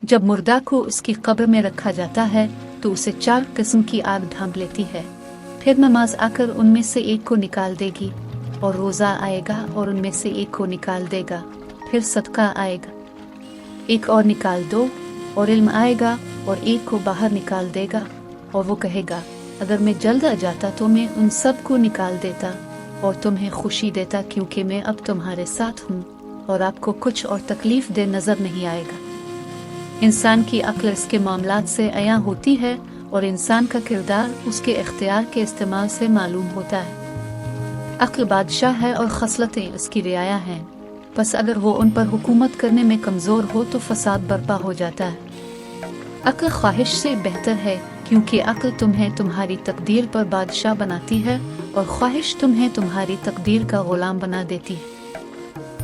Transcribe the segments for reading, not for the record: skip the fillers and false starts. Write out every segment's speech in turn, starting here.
जब मुर्दा को उसकी कब्र में रखा जाता है तो उसे 4 किस्म की आग ढांप लेती है। फिर नमाज आकर उनमें से एक को निकाल देगी, और रोज़ा आएगा और उनमें से एक को निकाल देगा। फिर सदका आएगा, एक और निकाल दो, और इल्म आएगा और एक को बाहर निकाल देगा। और वो कहेगा, अगर मैं जल्द आ जाता तो मैं उन सब को निकाल देता और तुम्हें खुशी देता, क्योंकि मैं अब तुम्हारे साथ हूँ और आपको कुछ और तकलीफ दे नजर नहीं आएगा। इंसान की अक्ल इसके मामलात से अया होती है और इंसान का किरदार उसके इख्तियार के इस्तेमाल से मालूम होता है। अक्ल बादशाह है और खसलतें उसकी रियाया हैं, बस अगर वो उन पर हुकूमत करने में कमज़ोर हो तो फसाद बर्पा हो जाता है। अक्ल ख्वाहिश से बेहतर है, क्योंकि अक्ल तुम्हें तुम्हारी तकदीर पर बादशाह बनाती है और ख्वाहिश तुम्हें तुम्हारी तकदीर का गुलाम बना देती है।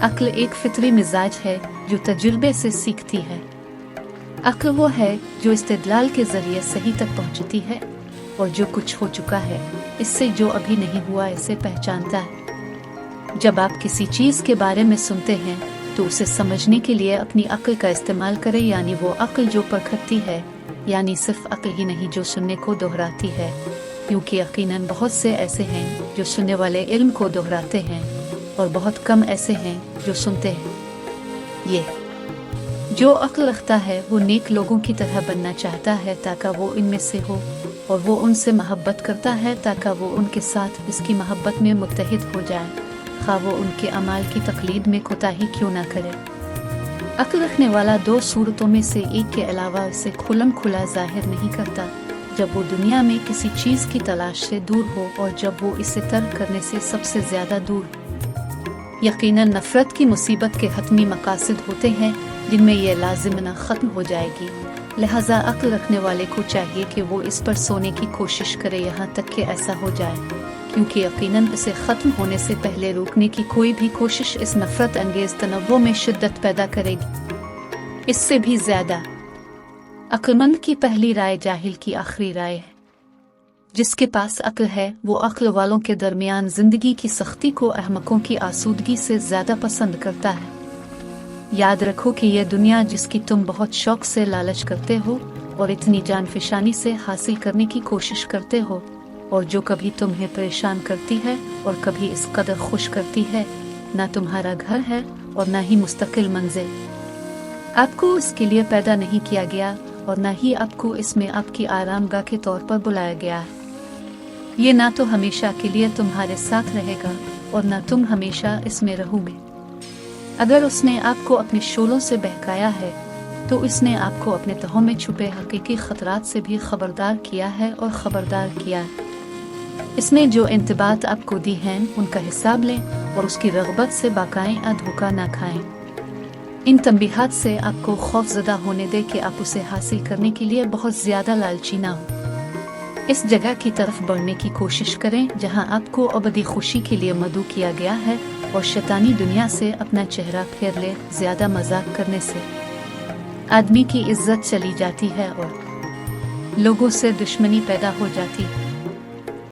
अक्ल एक फितरी मिजाज है जो तजुर्बे से सीखती है। अक्ल वो है जो इस्तेदलाल के जरिए सही तक पहुंचती है और जो कुछ हो चुका है इससे जो अभी नहीं हुआ इसे पहचानता है। जब आप किसी चीज़ के बारे में सुनते हैं तो उसे समझने के लिए अपनी अक्ल का इस्तेमाल करें, यानी वो अक्ल जो परखती है, यानी सिर्फ अक्ल ही नहीं जो सुनने को दोहराती है, क्योंकि यकीनन बहुत से ऐसे हैं जो सुनने वाले इल्म को दोहराते हैं और बहुत कम ऐसे हैं जो सुनते हैं। ये जो अक्ल रखता है वो नेक लोगों की तरह बनना चाहता है ताकि वो इनमें से हो, और वो उनसे मोहब्बत करता है ताकि वो उनके साथ इसकी मोहब्बत में मुत्तहिद हो जाए, खा वो उनके अमाल की तकलीद में कोताही क्यों ना करे। अक्ल रखने वाला 2 सूरतों में से एक के अलावा इसे खुलम खुला जाहिर नहीं करता, जब वो दुनिया में किसी चीज़ की तलाश से दूर हो और जब वो इसे तर्क करने से सबसे ज़्यादा दूर। यकीनन नफ़रत की मुसीबत के हतमी मकासद होते हैं जिनमें यह लाजिमना ख़त्म हो जाएगी, लिहाजा अक्ल रखने वाले को चाहिए कि वो इस पर सोने की कोशिश करे यहाँ तक कि ऐसा हो जाए, क्योंकि यकीनन इसे ख़त्म होने से पहले रोकने की कोई भी कोशिश इस नफ़रत अंगेज़ तनव्वुर में शिद्दत पैदा करेगी। इससे भी ज़्यादा अक्लमंद की पहली राय जाहिल की आखिरी राय है। जिसके पास अक्ल है वो अक्ल वालों के दरमियान जिंदगी की सख्ती को अहमकों की आसूदगी से ज़्यादा पसंद करता है। याद रखो कि यह दुनिया जिसकी तुम बहुत शौक से लालच करते हो और इतनी जानफिशानी से हासिल करने की कोशिश करते हो, और जो कभी तुम्हें परेशान करती है और कभी इस कदर खुश करती है, ना तुम्हारा घर है और ना ही मुस्तकिल मंजिल। आपको इसके लिए पैदा नहीं किया गया और ना ही आपको इसमें आपकी आरामगाह के तौर पर बुलाया गया है। ये ना तो हमेशा के लिए तुम्हारे साथ रहेगा और ना तुम हमेशा इसमें रहोगे। अगर उसने आपको अपने शोलों से बहकाया है तो इसने आपको अपने तहों में छुपे हकीकी खतरात से भी खबरदार किया है और खबरदार किया है। इसने जो इंतबात आपको दी हैं उनका हिसाब लें और उसकी रग़बत से बाकाएं धोखा ना खाएं। इन तंबीहात से आपको खौफज़दा होने दे कि आप उसे हासिल करने के लिए बहुत ज़्यादा लालची ना हो। इस जगह की तरफ बढ़ने की कोशिश करें जहां आपको अबदी खुशी के लिए मदऊ किया गया है, और शैतानी दुनिया से अपना चेहरा फेर ले। ज़्यादा मजाक करने से आदमी की इज्जत चली जाती है और लोगों से दुश्मनी पैदा हो जाती है।